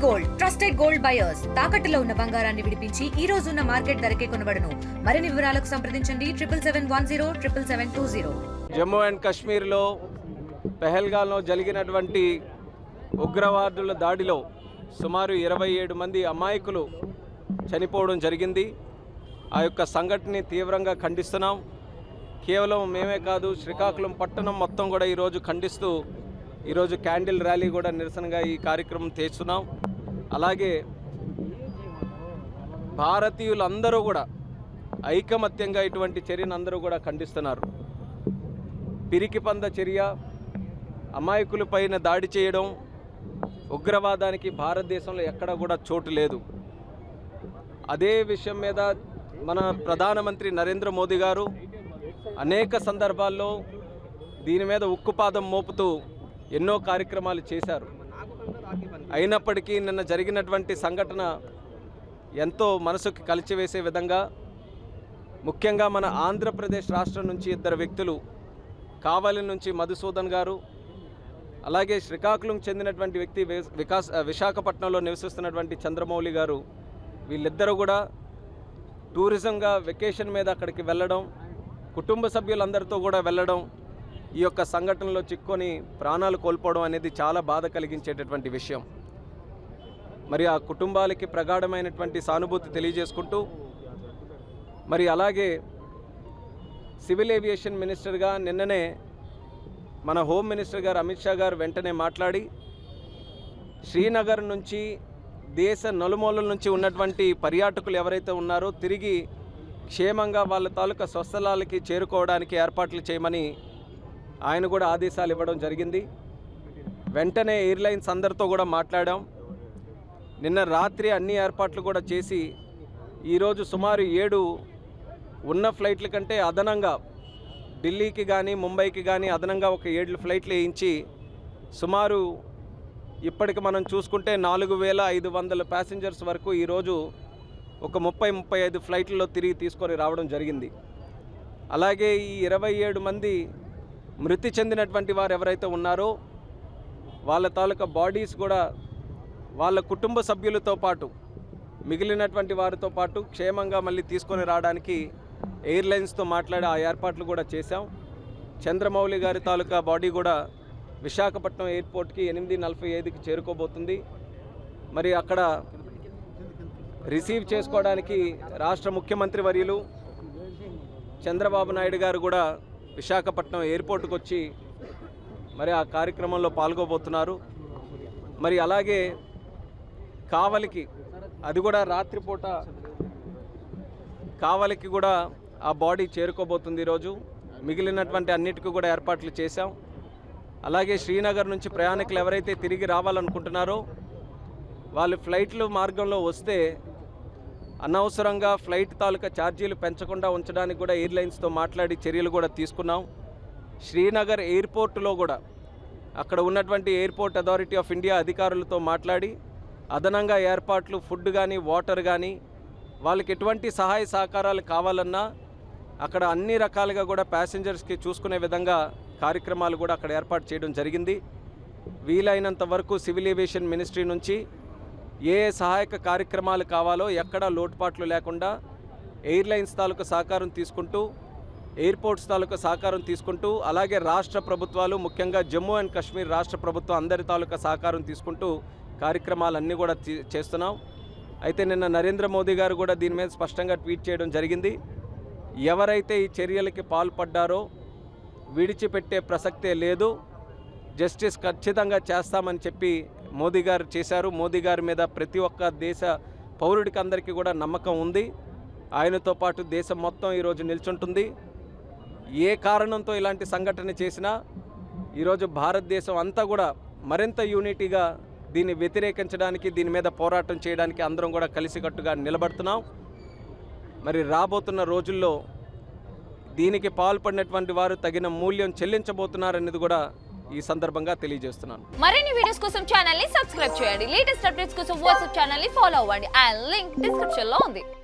Gold trusted gold buyers తాకట్టులో ఉన్న బంగారాన్ని విడిపించి ఈ రోజు ఉన్న మార్కెట్ ధరకే కొనబడును. మరిన్ని వివరాలకు సంప్రదించండి 7771077720. జమ్మూ అండ్ కాశ్మీర్లో పెహల్గాంలో జరిగినటువంటి ఉగ్రవాదుల దాడిలో సుమారు 27 మంది అమాయకులు చనిపోవడం జరిగింది. ఆ యొక్క సంఘటనని తీవ్రంగా ఖండిస్తున్నాం. కేవలం మేమే కాదు, శ్రీకాకుళం పట్టణం మొత్తం కూడా ఈరోజు ఖండిస్తూ ఈరోజు క్యాండిల్ ర్యాలీ కూడా నిరసనగా ఈ కార్యక్రమం చేస్తున్నాం. అలాగే భారతీయులందరూ కూడా ఐకమత్యంగా ఇటువంటి చర్యను అందరూ కూడా ఖండిస్తున్నారు. పిరికిపంద చర్య, అమాయకులపైన దాడి చేయడం, ఉగ్రవాదానికి భారతదేశంలో ఎక్కడ కూడా చోటు లేదు. అదే విషయం మీద మన ప్రధానమంత్రి నరేంద్ర మోదీ గారు అనేక సందర్భాల్లో దీని మీద ఉక్కుపాదం మోపుతూ ఎన్నో కార్యక్రమాలు చేశారు. అయినప్పటికీ నిన్న జరిగినటువంటి సంఘటన ఎంతో మనసుకి కలిచివేసే విధంగా, ముఖ్యంగా మన ఆంధ్రప్రదేశ్ రాష్ట్రం నుంచి 2 వ్యక్తులు, కావలి నుంచి మధుసూదన్ గారు, అలాగే శ్రీకాకుళం చెందినటువంటి వ్యక్తి విశాఖపట్నంలో నివసిస్తున్నటువంటి చంద్రమౌళి గారు, వీళ్ళిద్దరూ కూడా టూరిజంగా వెకేషన్ మీద అక్కడికి వెళ్ళడం, కుటుంబ సభ్యులందరితో కూడా వెళ్ళడం, ఈ యొక్క సంఘటనలో చిక్కుకొని ప్రాణాలు కోల్పోవడం అనేది చాలా బాధ కలిగించేటటువంటి విషయం. మరి ఆ కుటుంబాలకి ప్రగాఢమైనటువంటి సానుభూతి తెలియజేసుకుంటూ, మరి అలాగే సివిల్ ఏవియేషన్ మినిస్టర్గా నిన్ననే మన హోమ్ మినిస్టర్ గారు అమిత్ షా గారు వెంటనే మాట్లాడి, శ్రీనగర్ నుంచి దేశ నలుమూలల నుంచి ఉన్నటువంటి పర్యాటకులు ఎవరైతే ఉన్నారో తిరిగి క్షేమంగా వాళ్ళ తాలూకా స్వస్థలాలకి చేరుకోవడానికి ఏర్పాట్లు చేయమని ఆయన కూడా ఆదేశాలు ఇవ్వడం జరిగింది. వెంటనే ఎయిర్లైన్స్ అందరితో కూడా మాట్లాడాం. నిన్న రాత్రి అన్ని ఏర్పాట్లు కూడా చేసి ఈరోజు సుమారు 7 ఉన్న ఫ్లైట్ల కంటే అదనంగా ఢిల్లీకి కానీ ముంబైకి కానీ అదనంగా ఒక 7 ఫ్లైట్లు వేయించి సుమారు ఇప్పటికి మనం చూసుకుంటే 4500 ప్యాసింజర్స్ వరకు ఈరోజు ఒక 30-35 ఫ్లైట్లలో తిరిగి తీసుకొని రావడం జరిగింది. అలాగే ఈ 27 మంది మృతి చెందినటువంటి వారు ఎవరైతే ఉన్నారో వాళ్ళ తాలూకా బాడీస్ కూడా వాళ్ళ కుటుంబ సభ్యులతో పాటు మిగిలినటువంటి వారితో పాటు క్షేమంగా మళ్ళీ తీసుకొని రావడానికి ఎయిర్లైన్స్తో మాట్లాడి ఆ ఏర్పాట్లు కూడా చేశాం. చంద్రమౌళి గారి తాలూకా బాడీ కూడా విశాఖపట్నం ఎయిర్పోర్ట్కి 8:45కి చేరుకోబోతుంది. మరి అక్కడ రిసీవ్ చేసుకోవడానికి రాష్ట్ర ముఖ్యమంత్రి వర్యులు చంద్రబాబు నాయుడు గారు కూడా విశాఖపట్నం ఎయిర్పోర్ట్కి వచ్చి మరి ఆ కార్యక్రమంలో పాల్గొబోతున్నారు. మరి అలాగే కావలికి, అది కూడా రాత్రిపూట కావలికి కూడా ఆ బాడీ చేరుకోబోతుంది ఈరోజు. మిగిలినటువంటి అన్నిటికీ కూడా ఏర్పాట్లు చేశాం. అలాగే శ్రీనగర్ నుంచి ప్రయాణికులు ఎవరైతే తిరిగి రావాలనుకుంటున్నారో వాళ్ళు ఫ్లైట్లు మార్గంలో వస్తే అనవసరంగా ఫ్లైట్ తాలూకా ఛార్జీలు పెంచకుండా ఉంచడానికి కూడా ఎయిర్లైన్స్తో మాట్లాడి చర్యలు కూడా తీసుకున్నాం. శ్రీనగర్ ఎయిర్పోర్టులో కూడా అక్కడ ఉన్నటువంటి ఎయిర్పోర్ట్ అథారిటీ ఆఫ్ ఇండియా అధికారులతో మాట్లాడి అదనంగా ఏర్పాట్లు, ఫుడ్ కానీ వాటర్ కానీ వాళ్ళకి ఎటువంటి సహాయ సహకారాలు కావాలన్నా అక్కడ అన్ని రకాలుగా కూడా ప్యాసింజర్స్కి చూసుకునే విధంగా కార్యక్రమాలు కూడా అక్కడ ఏర్పాటు చేయడం జరిగింది. వీలైనంత వరకు సివిల్ ఏవియేషన్ మినిస్ట్రీ నుంచి ఏ సహాయక కార్యక్రమాలు కావాలో ఎక్కడా లోటుపాట్లు లేకుండా ఎయిర్లైన్స్ తాలూకా సహకారం తీసుకుంటూ, ఎయిర్పోర్ట్స్ తాలూకా సహకారం తీసుకుంటూ, అలాగే రాష్ట్ర ప్రభుత్వాలు, ముఖ్యంగా జమ్మూ అండ్ కాశ్మీర్ రాష్ట్ర ప్రభుత్వం అందరి తాలూకా సహకారం తీసుకుంటూ కార్యక్రమాలన్నీ కూడా చేస్తున్నాం. అయితే నిన్న నరేంద్ర మోదీ గారు కూడా దీని మీద స్పష్టంగా ట్వీట్ చేయడం జరిగింది. ఎవరైతే ఈ చర్యలకి పాల్పడ్డారో విడిచిపెట్టే ప్రసక్తే లేదు, జస్టిస్ ఖచ్చితంగా చేస్తామని చెప్పి మోదీ గారు చేశారు. మోదీ గారి మీద ప్రతి ఒక్క దేశ పౌరుడికి అందరికీ కూడా నమ్మకం ఉంది. ఆయనతో పాటు దేశం మొత్తం ఈరోజు నిల్చుంటుంది. ఏ కారణంతో ఇలాంటి సంఘటన చేసినా ఈరోజు భారతదేశం అంతా కూడా మరింత యూనిటీగా దీన్ని వ్యతిరేకించడానికి, దీని మీద పోరాటం చేయడానికి అందరం కూడా కలిసికట్టుగా నిలబడుతున్నాం. మరి రాబోతున్న రోజుల్లో దీనికి పాల్పడినటువంటి వారు తగిన మూల్యం చెల్లించబోతున్నారనేది కూడా ఈ సందర్భంగా తెలియజేస్తున్నాను. మరిన్ని వీడియోస్ కోసం ఛానల్ ని సబ్స్క్రైబ్ చేయండి. లేటెస్ట్ అప్డేట్స్ కోసం వాట్సాప్ ఛానల్ ని ఫాలో అవ్వండి. ఆ లింక్ డిస్క్రిప్షన్ లో ఉంది.